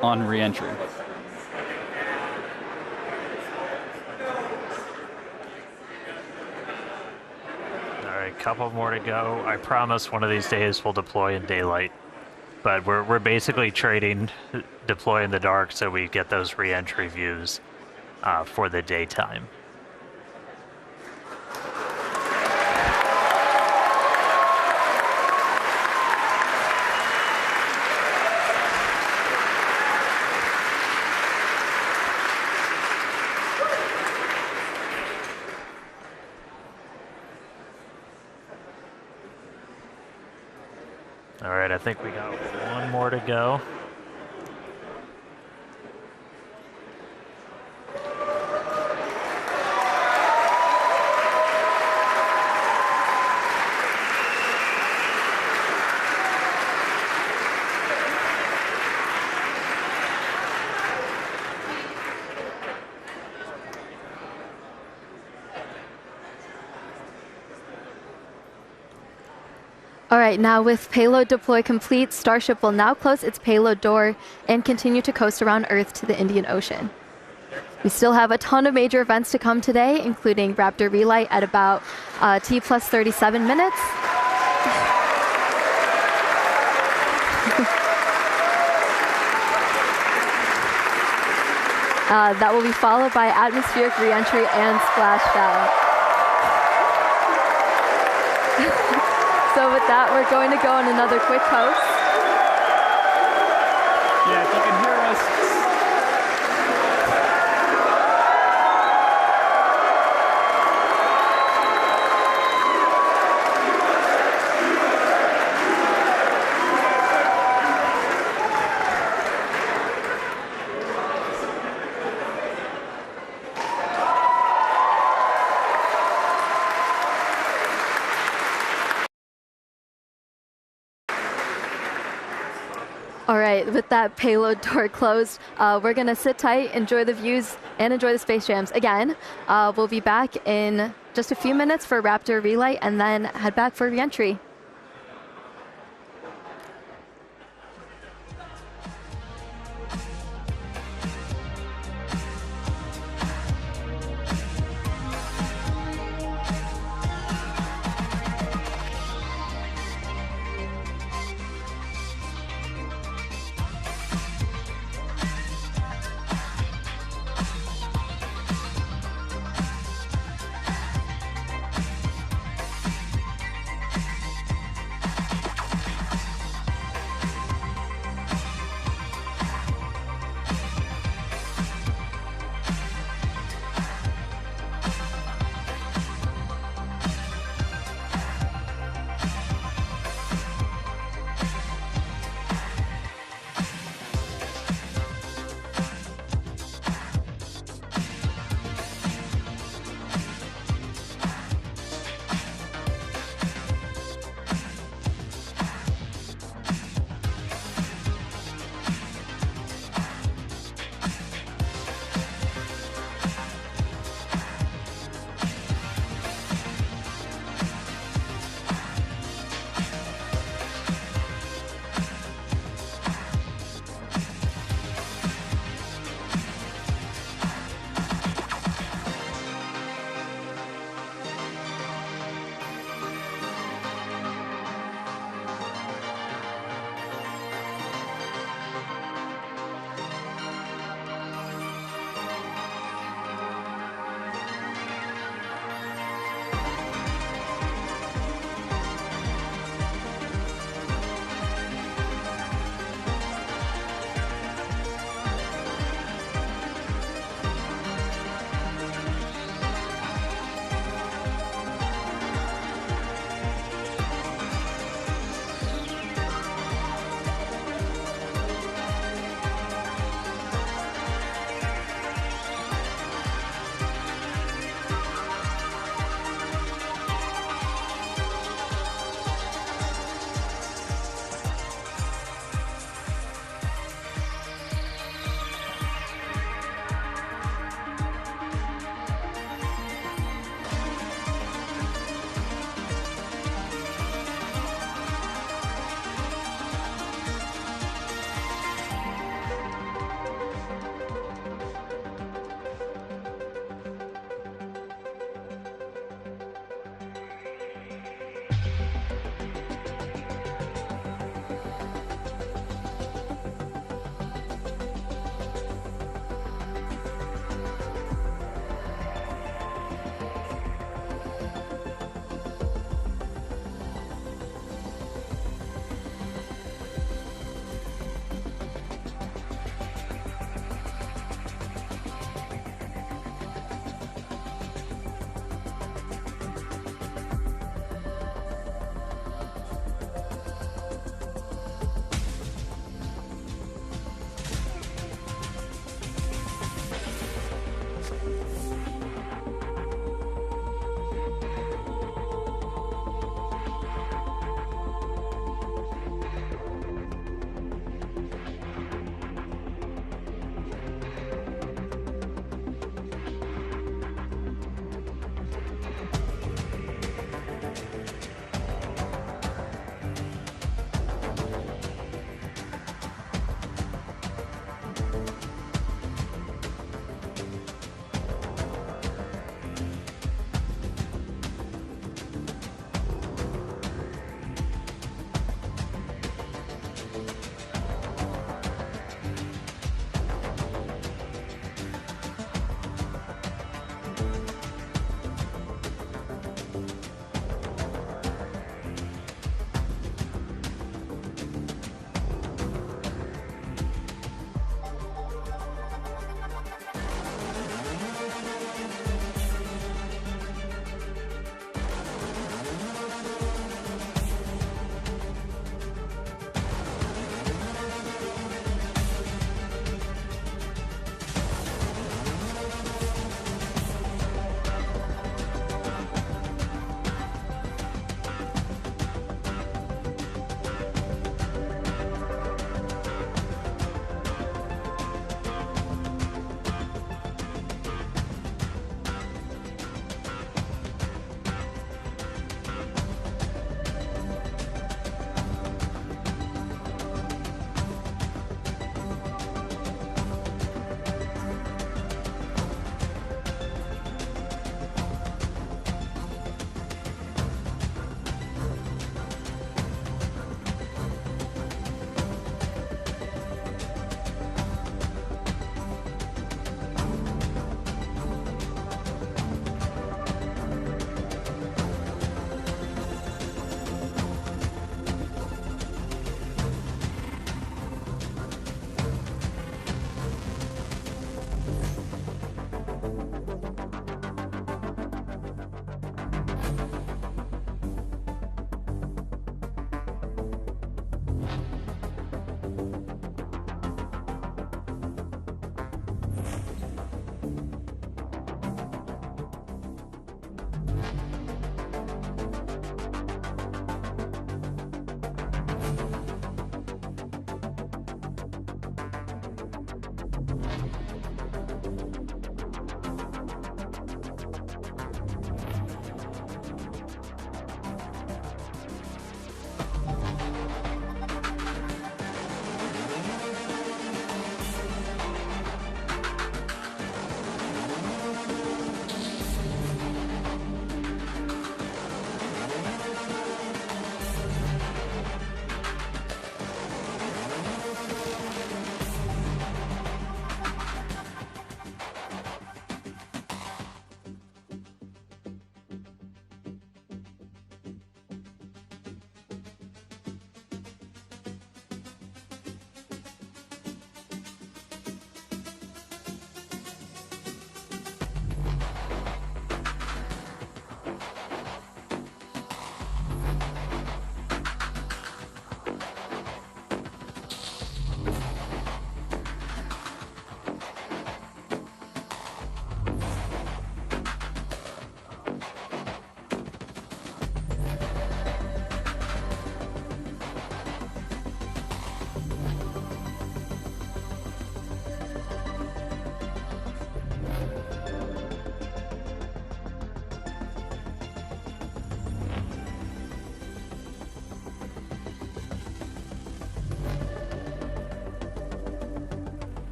on re-entry. Couple more to go. I promise one of these days we'll deploy in daylight, but we're basically trading deploy in the dark so we get those re-entry views for the daytime. All right, I think we got one more to go. All right, now with payload deploy complete, Starship will now close its payload door and continue to coast around Earth to the Indian Ocean. We still have a ton of major events to come today, including Raptor relight at about T plus 37 minutes. That will be followed by atmospheric reentry and splashdown. So with that, we're going to go on another quick coast. Yeah, if you can hear us. All right, with that payload door closed, we're going to sit tight, enjoy the views, and enjoy the space jams. Again, we'll be back in just a few minutes for Raptor relight, and then head back for reentry.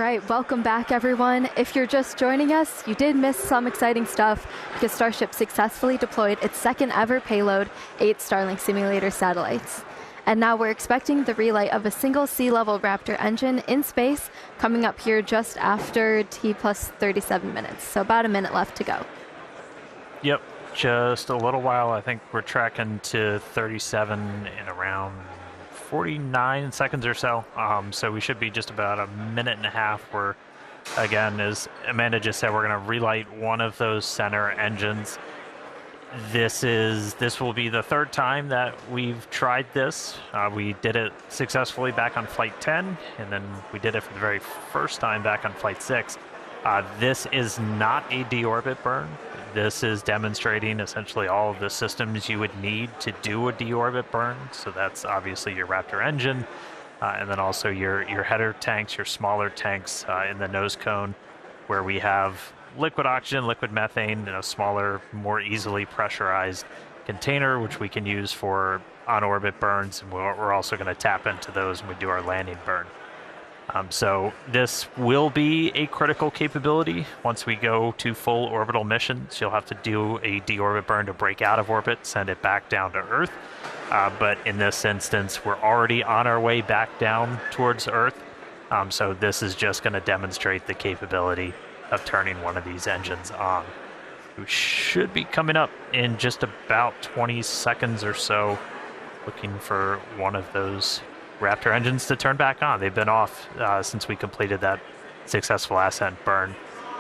right, welcome back, everyone. If you're just joining us, you did miss some exciting stuff because Starship successfully deployed its second ever payload, 8 Starlink simulator satellites. And now we're expecting the relight of a single sea-level Raptor engine in space coming up here just after T plus 37 minutes. So about a minute left to go. Yep, just a little while. I think we're tracking to 37 in around 49 seconds or so. So we should be just about a minute and a half. Where, again, as Amanda just said, we're going to relight one of those center engines. This will be the third time that we've tried this. We did it successfully back on Flight 10, and then we did it for the very first time back on Flight 6. This is not a deorbit burn. This is demonstrating essentially all of the systems you would need to do a deorbit burn. So that's obviously your Raptor engine, and then also your header tanks, your smaller tanks in the nose cone, where we have liquid oxygen, liquid methane in a smaller, more easily pressurized container, which we can use for on-orbit burns. And we're also going to tap into those when we do our landing burn. So this will be a critical capability. Once we go to full orbital missions, you'll have to do a deorbit burn to break out of orbit, send it back down to Earth. But in this instance, we're already on our way back down towards Earth. So this is just going to demonstrate the capability of turning one of these engines on. We should be coming up in just about 20 seconds or so, looking for one of those Raptor engines to turn back on. They've been off since we completed that successful ascent burn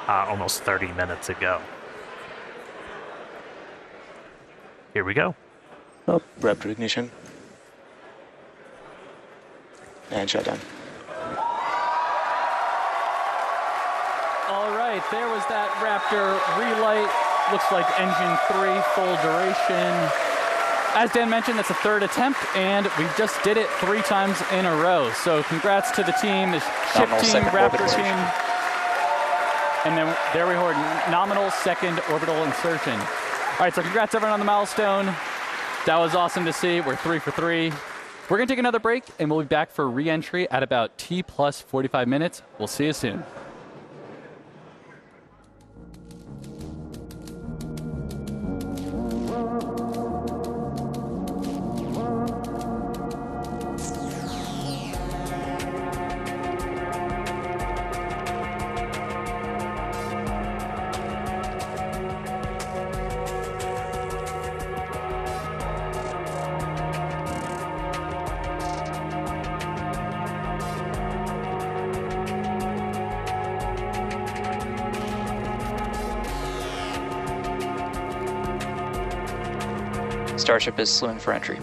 almost 30 minutes ago. Here we go. Oh, Raptor ignition. And shutdown. All right, there was that Raptor relight. Looks like engine 3 full duration. As Dan mentioned, that's a third attempt, and we just did it 3 times in a row. So congrats to the team, the ship team, Raptor team. And then there we heard nominal second orbital insertion. All right, so congrats everyone on the milestone. That was awesome to see. We're 3 for 3. We're going to take another break, and we'll be back for re-entry at about T plus 45 minutes. We'll see you soon. Starship is slewing for entry.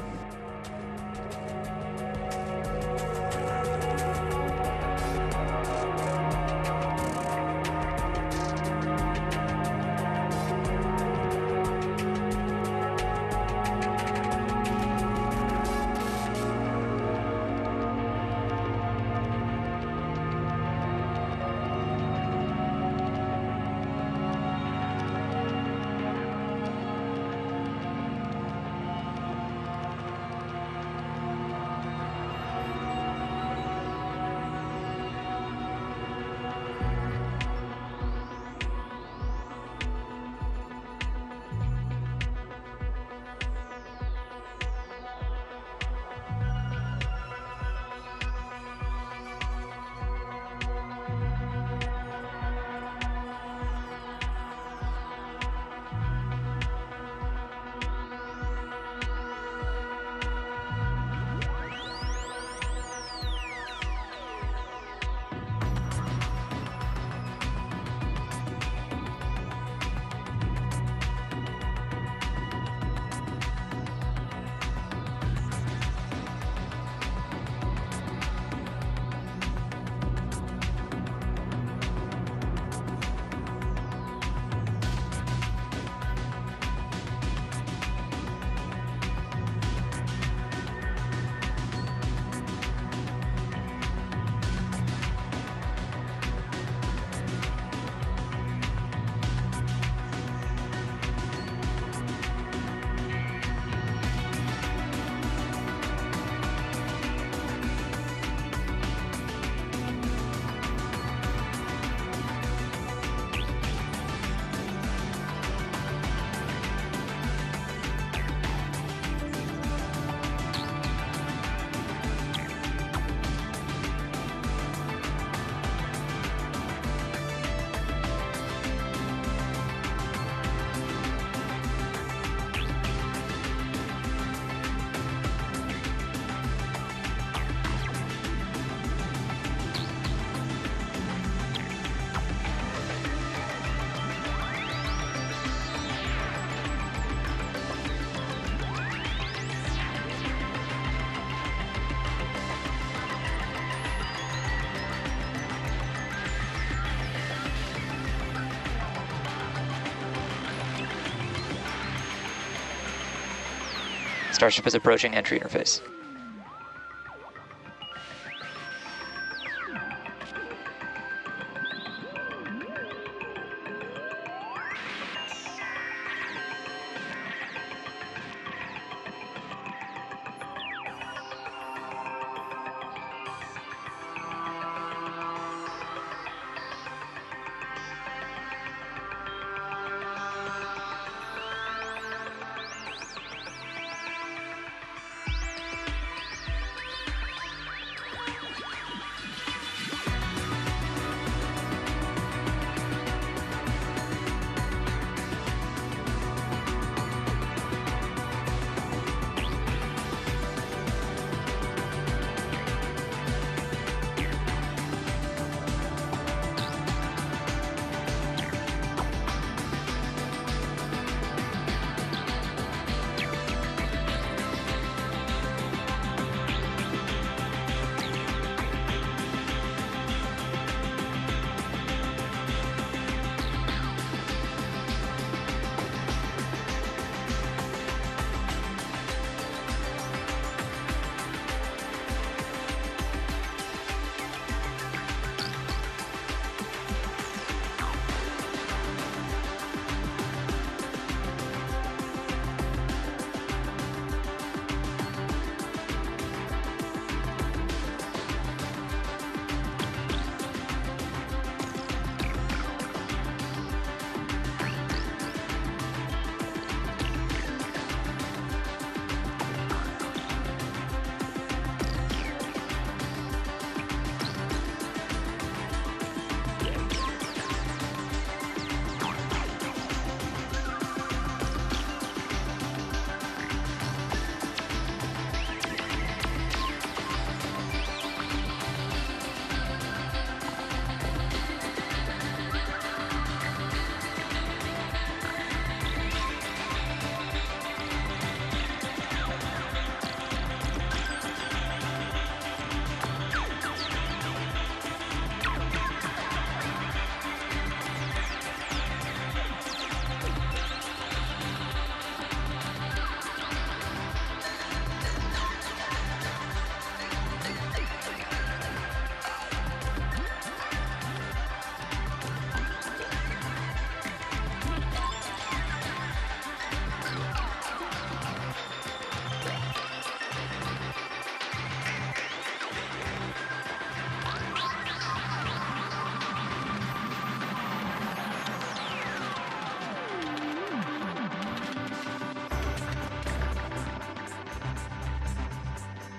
Starship is approaching entry interface.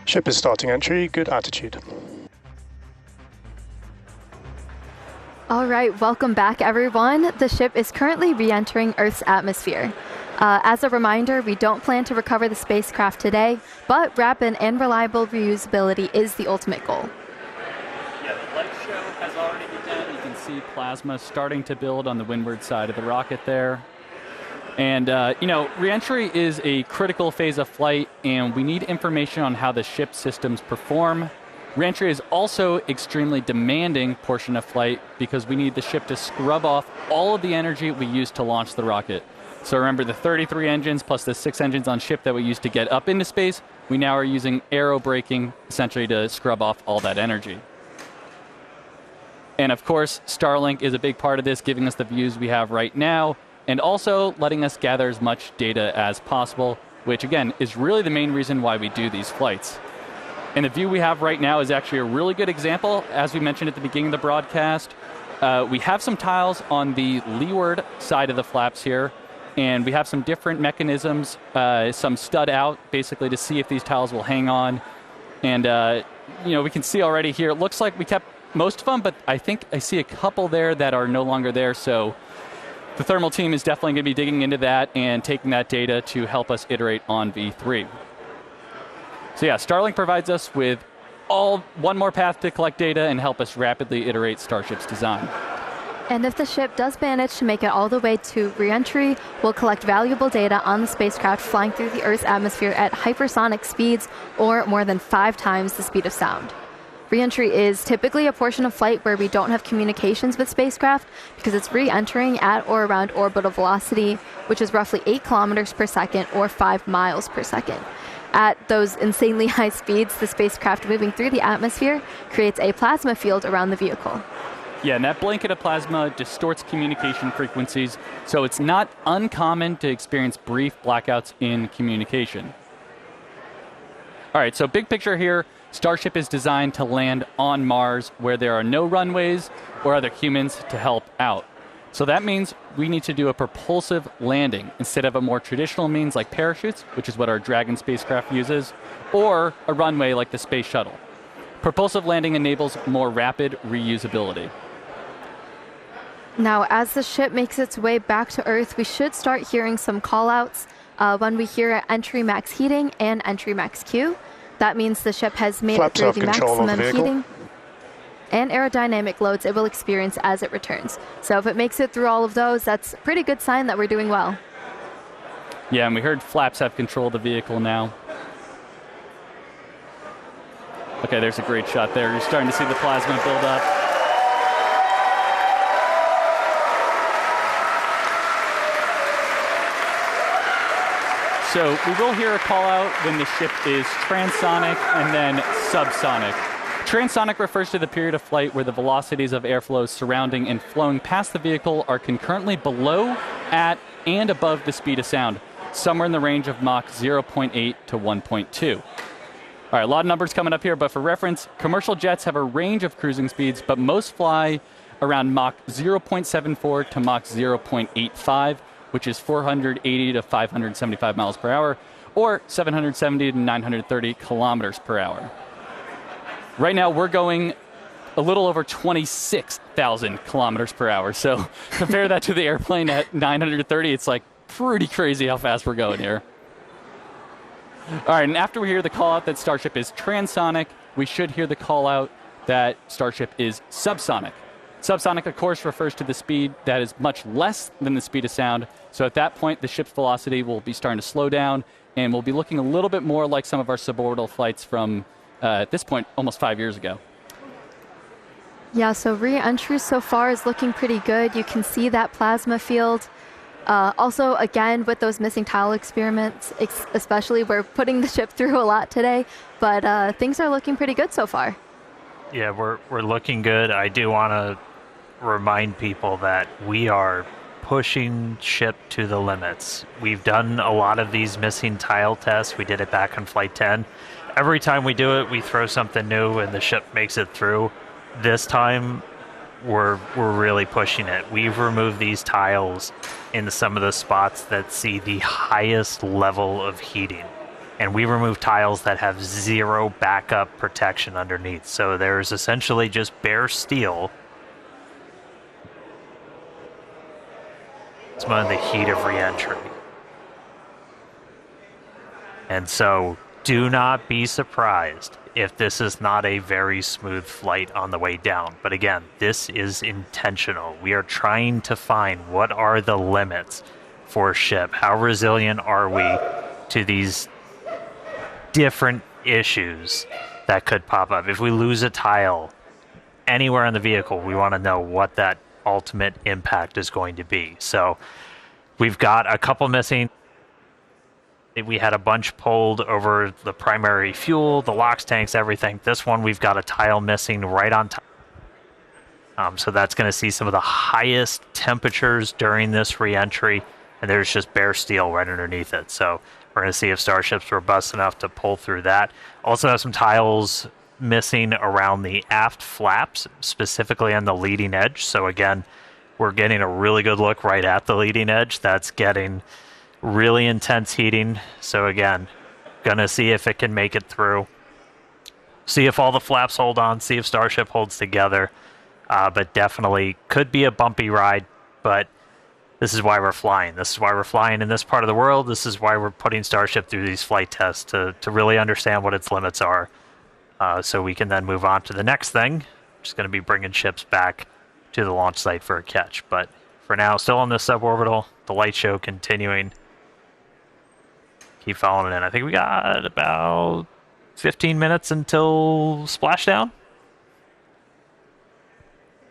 Ship is starting entry, good attitude. All right, welcome back, everyone. The ship is currently re-entering Earth's atmosphere. As a reminder, we don't plan to recover the spacecraft today, but rapid and reliable reusability is the ultimate goal. Yeah, the light show has already begun. You can see plasma starting to build on the windward side of the rocket there. And, re-entry is a critical phase of flight, and we need information on how the ship systems perform. Re-entry is also extremely demanding portion of flight because we need the ship to scrub off all of the energy we used to launch the rocket. So remember the 33 engines plus the 6 engines on ship that we used to get up into space, we now are using aerobraking essentially to scrub off all that energy. And of course, Starlink is a big part of this, giving us the views we have right now, and also letting us gather as much data as possible, which again is really the main reason why we do these flights. And the view we have right now is actually a really good example. As we mentioned at the beginning of the broadcast, we have some tiles on the leeward side of the flaps here, and we have some different mechanisms, some stud out, basically to see if these tiles will hang on. And we can see already here, it looks like we kept most of them, but I think I see a couple there that are no longer there. So the thermal team is definitely going to be digging into that and taking that data to help us iterate on V3. So yeah, Starlink provides us with one more path to collect data and help us rapidly iterate Starship's design. And if the ship does manage to make it all the way to re-entry, we'll collect valuable data on the spacecraft flying through the Earth's atmosphere at hypersonic speeds, or more than 5 times the speed of sound. Re-entry is typically a portion of flight where we don't have communications with spacecraft because it's re-entering at or around orbital velocity, which is roughly 8 kilometers per second or 5 miles per second. At those insanely high speeds, the spacecraft moving through the atmosphere creates a plasma field around the vehicle. Yeah, and that blanket of plasma distorts communication frequencies, so it's not uncommon to experience brief blackouts in communication. All right, so big picture here, Starship is designed to land on Mars where there are no runways or other humans to help out. So that means we need to do a propulsive landing instead of a more traditional means like parachutes, which is what our Dragon spacecraft uses, or a runway like the Space Shuttle. Propulsive landing enables more rapid reusability. Now, as the ship makes its way back to Earth, we should start hearing some callouts when we hear entry max heating and entry max Q. That means the ship has made it through the maximum heating and aerodynamic loads it will experience as it returns. So if it makes it through all of those, that's a pretty good sign that we're doing well. Yeah, and we heard flaps have control of the vehicle now. Okay, there's a great shot there. You're starting to see the plasma build up. So we will hear a call out when the ship is transonic and then subsonic. Transonic refers to the period of flight where the velocities of airflows surrounding and flowing past the vehicle are concurrently below, at, and above the speed of sound, somewhere in the range of Mach 0.8 to 1.2. All right, a lot of numbers coming up here, but for reference, commercial jets have a range of cruising speeds, but most fly around Mach 0.74 to Mach 0.85, which is 480 to 575 miles per hour, or 770 to 930 kilometers per hour. Right now, we're going a little over 26,000 kilometers per hour. So compare that to the airplane at 930. It's like pretty crazy how fast we're going here. All right, and after we hear the call out that Starship is transonic, we should hear the call out that Starship is subsonic. Subsonic, of course, refers to the speed that is much less than the speed of sound. So at that point, the ship's velocity will be starting to slow down, and we'll be looking a little bit more like some of our suborbital flights from, at this point, almost 5 years ago. Yeah, so re-entry so far is looking pretty good. You can see that plasma field. Also, again, with those missing tile experiments, especially, we're putting the ship through a lot today, but things are looking pretty good so far. Yeah, we're looking good. I do want to remind people that we are pushing ship to the limits. We've done a lot of these missing tile tests. We did it back on Flight 10. Every time we do it, we throw something new and the ship makes it through. This time, we're really pushing it. We've removed these tiles in some of the spots that see the highest level of heating. And we remove tiles that have zero backup protection underneath. So there's essentially just bare steel. It's one of the heat of re-entry. And so do not be surprised if this is not a very smooth flight on the way down. But again, this is intentional. We are trying to find what are the limits for a ship. How resilient are we to these different issues that could pop up? If we lose a tile anywhere in the vehicle, we want to know what that ultimate impact is going to be. So we've got a couple missing. We had a bunch pulled over the primary fuel, the LOX tanks, everything. This one, we've got a tile missing right on top. So that's going to see some of the highest temperatures during this re-entry, and there's just bare steel right underneath it. So we're going to see if Starship's robust enough to pull through that. Also have some tiles missing around the aft flaps, specifically on the leading edge. So again, we're getting a really good look right at the leading edge. That's getting really intense heating. So again, gonna see if it can make it through. See if all the flaps hold on, see if Starship holds together. But definitely could be a bumpy ride, but this is why we're flying. This is why we're flying in this part of the world. This is why we're putting Starship through these flight tests to really understand what its limits are. So we can then move on to the next thing, which is going to be bringing ships back to the launch site for a catch. But for now, still on this suborbital, the light show continuing. Keep following it in. I think we got about 15 minutes until splashdown.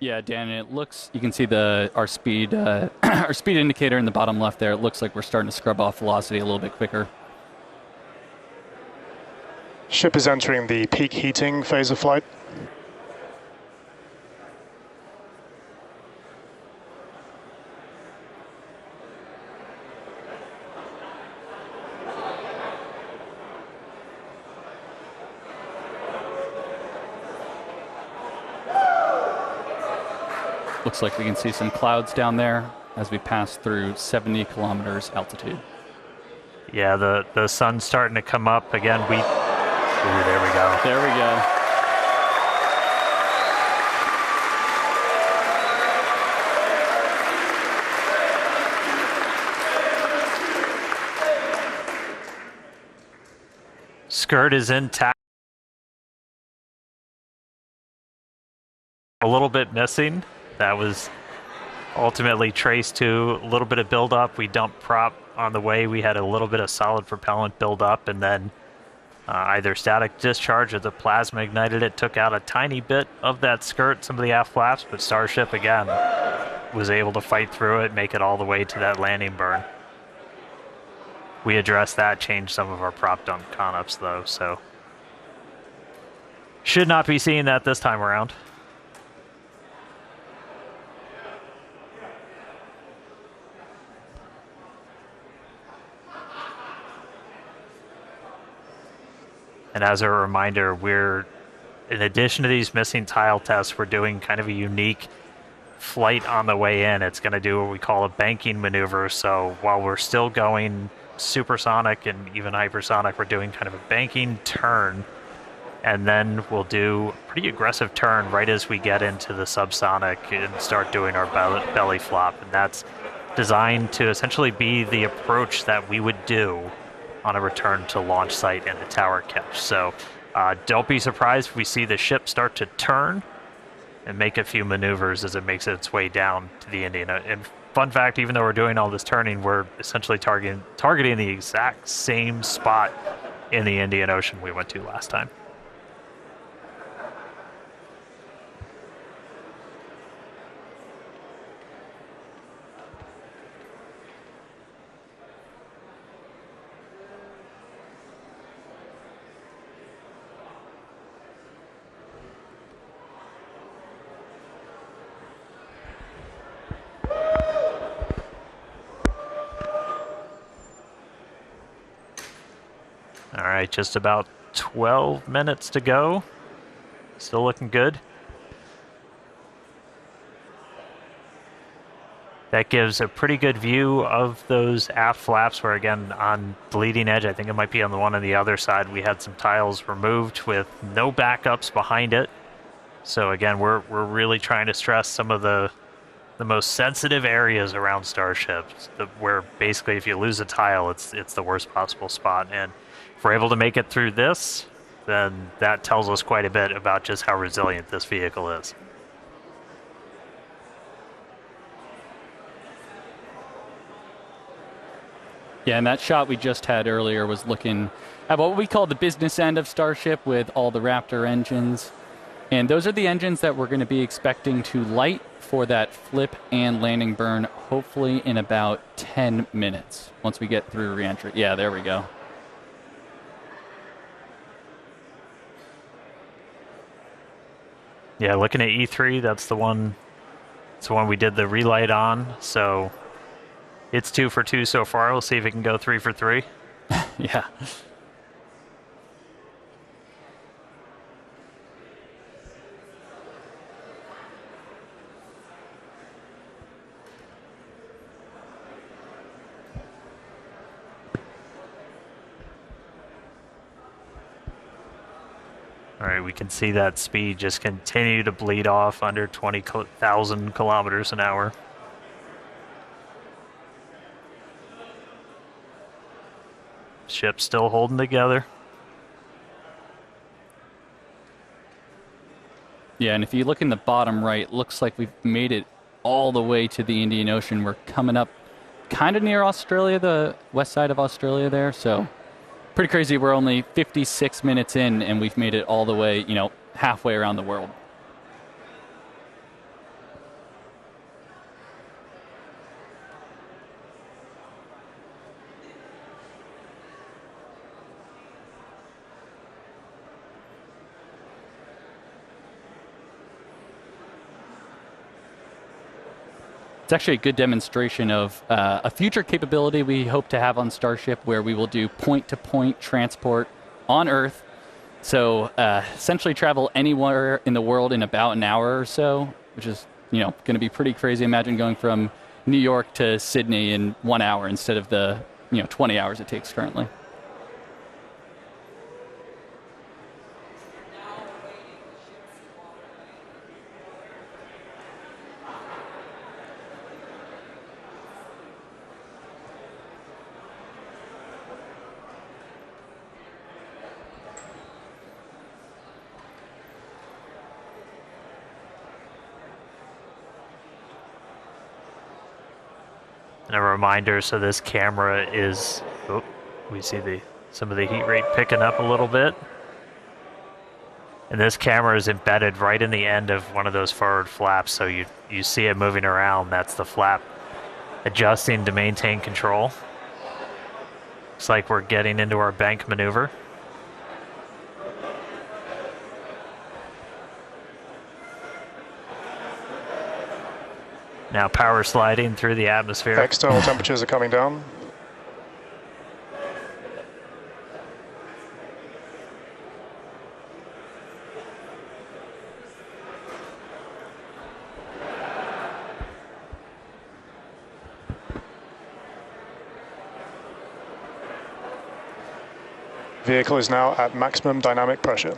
Yeah, Dan, it looks, you can see our speed our speed indicator in the bottom left there. It looks like we're starting to scrub off velocity a little bit quicker. Ship is entering the peak heating phase of flight. Looks like we can see some clouds down there as we pass through 70 kilometers altitude. Yeah, the sun's starting to come up again. Ooh, there we go. There we go. Skirt is intact. A little bit missing. That was ultimately traced to a little bit of buildup. We dumped prop on the way. We had a little bit of solid propellant buildup, and then either static discharge or the plasma ignited it, took out a tiny bit of that skirt, some of the aft flaps, but Starship, again, was able to fight through it, make it all the way to that landing burn. We addressed that, changed some of our prop dump con-ups, though, so should not be seeing that this time around. And as a reminder, in addition to these missing tile tests, we're doing kind of a unique flight on the way in. It's going to do what we call a banking maneuver. So while we're still going supersonic and even hypersonic, we're doing kind of a banking turn. And then we'll do a pretty aggressive turn right as we get into the subsonic and start doing our belly flop. And that's designed to essentially be the approach that we would do on a return to launch site and a tower catch. So don't be surprised if we see the ship start to turn and make a few maneuvers as it makes its way down to the Indian. And fun fact, even though we're doing all this turning, we're essentially targeting the exact same spot in the Indian Ocean we went to last time. All right, just about 12 minutes to go. Still looking good. That gives a pretty good view of those aft flaps where, again, on the leading edge, I think it might be on the one on the other side, we had some tiles removed with no backups behind it. So again, we're really trying to stress some of the most sensitive areas around Starship, where basically if you lose a tile, it's the worst possible spot. And if we're able to make it through this, then that tells us quite a bit about just how resilient this vehicle is. Yeah, and that shot we just had earlier was looking at what we call the business end of Starship with all the Raptor engines. And those are the engines that we're going to be expecting to light for that flip and landing burn, hopefully in about 10 minutes once we get through reentry. Yeah, there we go. Yeah, looking at E3, that's the one we did the relight on. So it's 2 for 2 so far. We'll see if it can go 3 for 3. Yeah. All right, we can see that speed just continue to bleed off under 20,000 kilometers an hour. Ship still holding together. Yeah, and if you look in the bottom right, looks like we've made it all the way to the Indian Ocean. We're coming up kind of near Australia, the west side of Australia there, so pretty crazy. We're only 56 minutes in, and we've made it all the way, halfway around the world. It's actually a good demonstration of a future capability we hope to have on Starship where we will do point-to-point transport on Earth. So essentially travel anywhere in the world in about an hour or so, which is, going to be pretty crazy. Imagine going from New York to Sydney in 1 hour instead of the, 20 hours it takes currently. And a reminder, so this camera is, we see some of the heat rate picking up a little bit. And this camera is embedded right in the end of one of those forward flaps, so you see it moving around. That's the flap adjusting to maintain control. Looks like we're getting into our bank maneuver. Now power sliding through the atmosphere. External temperatures are coming down. Vehicle is now at maximum dynamic pressure.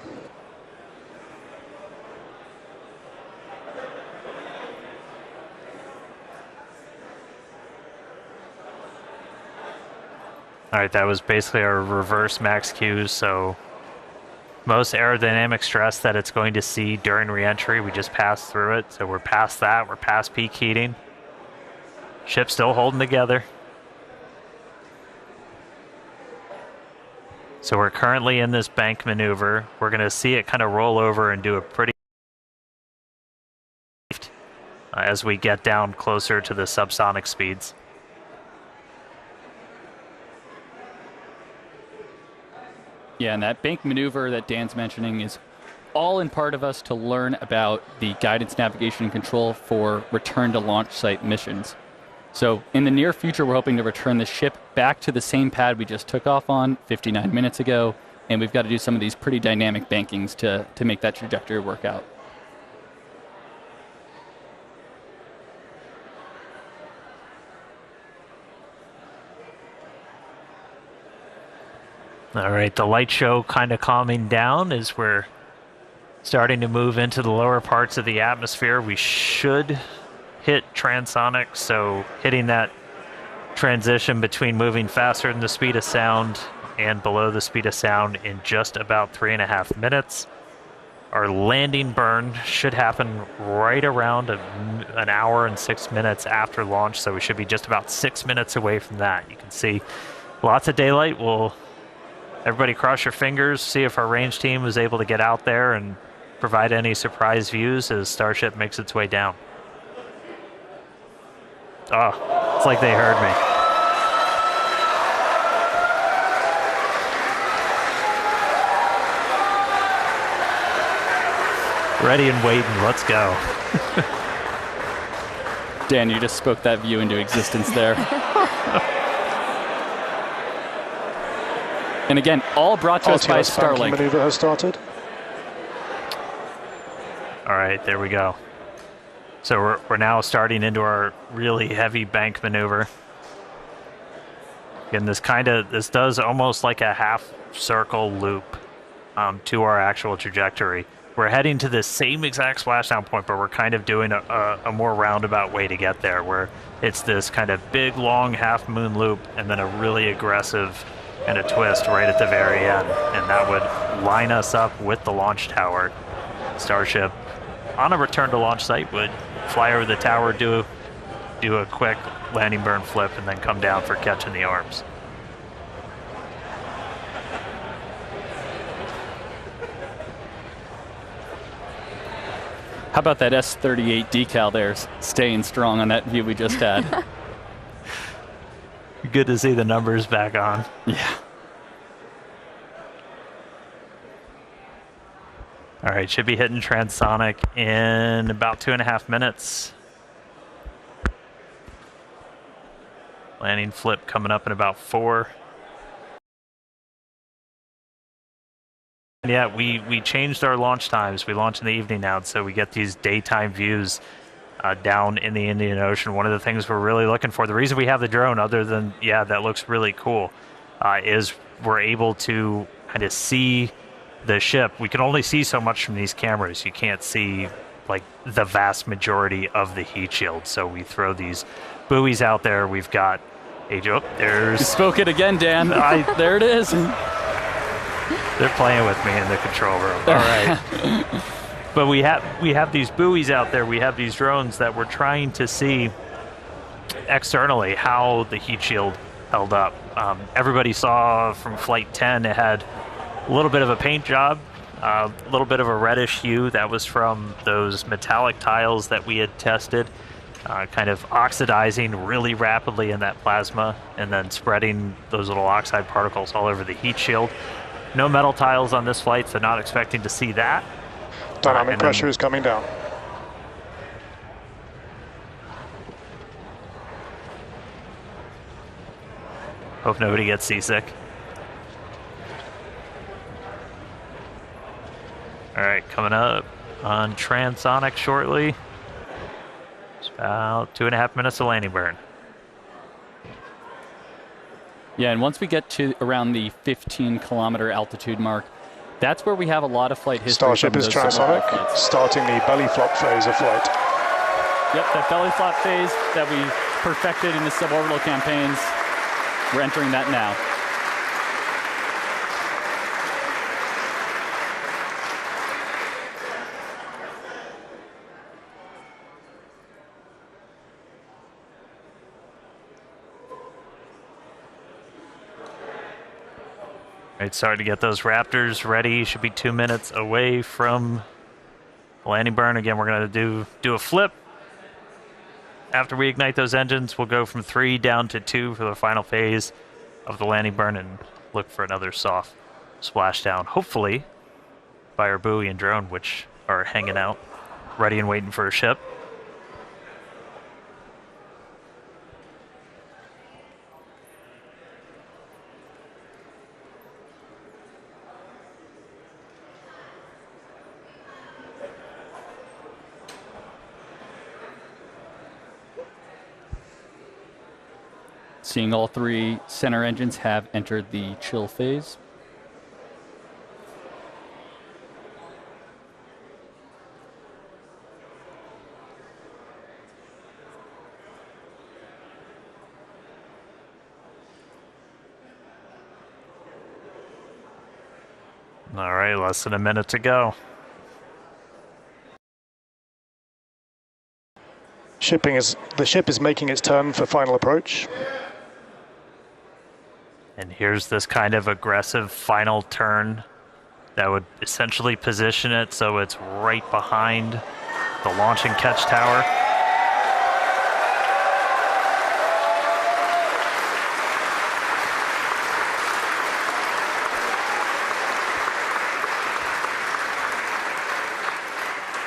All right, that was basically our reverse max Q, so most aerodynamic stress that it's going to see during reentry, we just passed through it. So we're past that, we're past peak heating. Ship's still holding together. So we're currently in this bank maneuver. We're going to see it kind of roll over and do a pretty as we get down closer to the subsonic speeds. Yeah, and that bank maneuver that Dan's mentioning is all in part of us to learn about the guidance, navigation, and control for return to launch site missions. So in the near future, we're hoping to return the ship back to the same pad we just took off on 59 minutes ago, and we've got to do some of these pretty dynamic bankings to make that trajectory work out. All right, the light show kind of calming down as we're starting to move into the lower parts of the atmosphere. We should hit transonic, so hitting that transition between moving faster than the speed of sound and below the speed of sound in just about 3.5 minutes. Our landing burn should happen right around an hour and 6 minutes after launch, so we should be just about 6 minutes away from that. You can see lots of daylight. Everybody cross your fingers, see if our range team is able to get out there and provide any surprise views as Starship makes its way down. Oh, it's like they heard me. Ready and waiting, let's go. Dan, you just spoke that view into existence there. And again, all brought to us by Starlink. Maneuver has started. All right, there we go. So we're now starting into our really heavy bank maneuver. Again, this does almost like a half circle loop to our actual trajectory. We're heading to the same exact splashdown point, but we're kind of doing a more roundabout way to get there, where it's this kind of big, long half moon loop and then a really aggressive and a twist right at the very end, and that would line us up with the launch tower. Starship, on a return to launch site, would fly over the tower, do a quick landing burn flip, and then come down for catching the arms. How about that S38 decal there, staying strong on that view we just had? Good to see the numbers back on. Yeah. All right, should be hitting transonic in about 2.5 minutes. Landing flip coming up in about 4. Yeah, we changed our launch times. We launch in the evening now, so we get these daytime views down in the Indian Ocean. One of the things we're really looking for, the reason we have the drone, other than, yeah, that looks really cool, is we're able to kind of see the ship. We can only see so much from these cameras. You can't see like the vast majority of the heat shield. So we throw these buoys out there. We've got there's... You spoke it again, Dan. There it is. They're playing with me in the control room. All right. But we have these buoys out there. We have these drones that we're trying to see externally how the heat shield held up. Everybody saw from Flight 10 it had a little bit of a paint job, a little bit of a reddish hue. That was from those metallic tiles that we had tested, kind of oxidizing really rapidly in that plasma and then spreading those little oxide particles all over the heat shield. No metal tiles on this flight, so not expecting to see that. Dynamic pressure is coming down. Hope nobody gets seasick. All right, coming up on transonic shortly. It's about 2.5 minutes of landing burn. Yeah, and once we get to around the 15-kilometer altitude mark, that's where we have a lot of flight history. Starship is transonic, starting the belly flop phase of flight. Yep, that belly flop phase that we perfected in the suborbital campaigns, we're entering that now. Right, starting to get those Raptors ready. Should be 2 minutes away from landing burn. Again, we're going to do a flip. After we ignite those engines, we'll go from 3 down to 2 for the final phase of the landing burn and look for another soft splashdown, hopefully by our buoy and drone, which are hanging out, ready and waiting for a ship. Seeing all 3 center engines have entered the chill phase. All right, less than a minute to go. The ship is making its turn for final approach. And here's this kind of aggressive final turn that would essentially position it so it's right behind the launch and catch tower.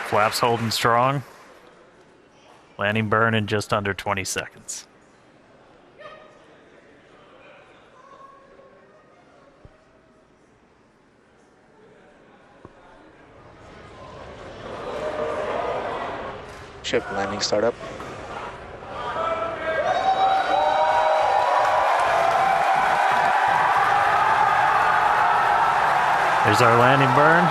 Flaps holding strong. Landing burn in just under 20 seconds. Ship landing startup. There's our landing burn.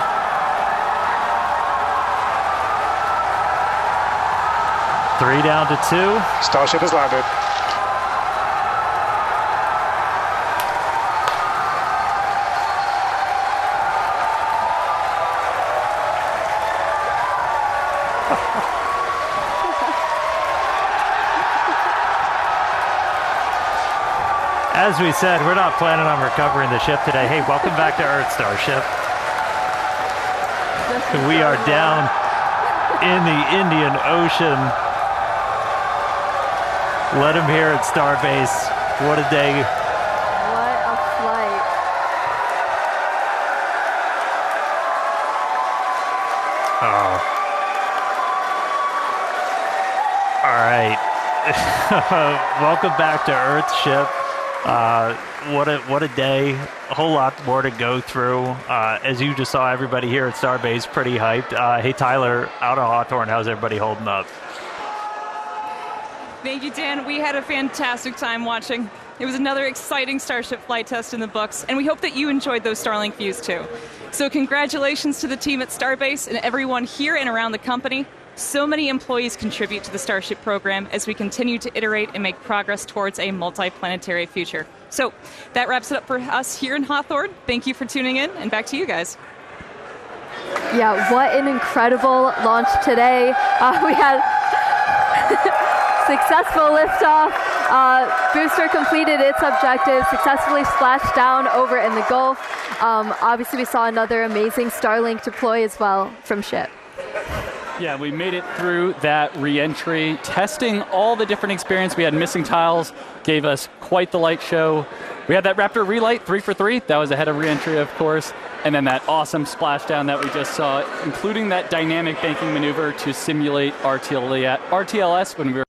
Three down to 2. Starship has landed. As we said, we're not planning on recovering the ship today. Hey, welcome back to Earth, Starship. We are down in the Indian Ocean. Let him hear it, Starbase. What a day. What a flight. Oh. All right. Welcome back to Earth, ship. What a day. A whole lot more to go through. As you just saw, everybody here at Starbase pretty hyped. Hey, Tyler, out of Hawthorne, how's everybody holding up? Thank you, Dan. We had a fantastic time watching. It was another exciting Starship flight test in the books, and we hope that you enjoyed those Starlink views too. So congratulations to the team at Starbase and everyone here and around the company. So many employees contribute to the Starship program as we continue to iterate and make progress towards a multi-planetary future. So that wraps it up for us here in Hawthorne. Thank you for tuning in, and back to you guys. Yeah, what an incredible launch today. We had successful liftoff. Booster completed its objective, successfully splashed down over in the Gulf. Obviously, we saw another amazing Starlink deploy as well from ship. Yeah, we made it through that re-entry, testing all the different experience. We had missing tiles, gave us quite the light show. We had that Raptor relight, 3 for 3. That was ahead of re-entry, of course. And then that awesome splashdown that we just saw, including that dynamic banking maneuver to simulate RTLS when we were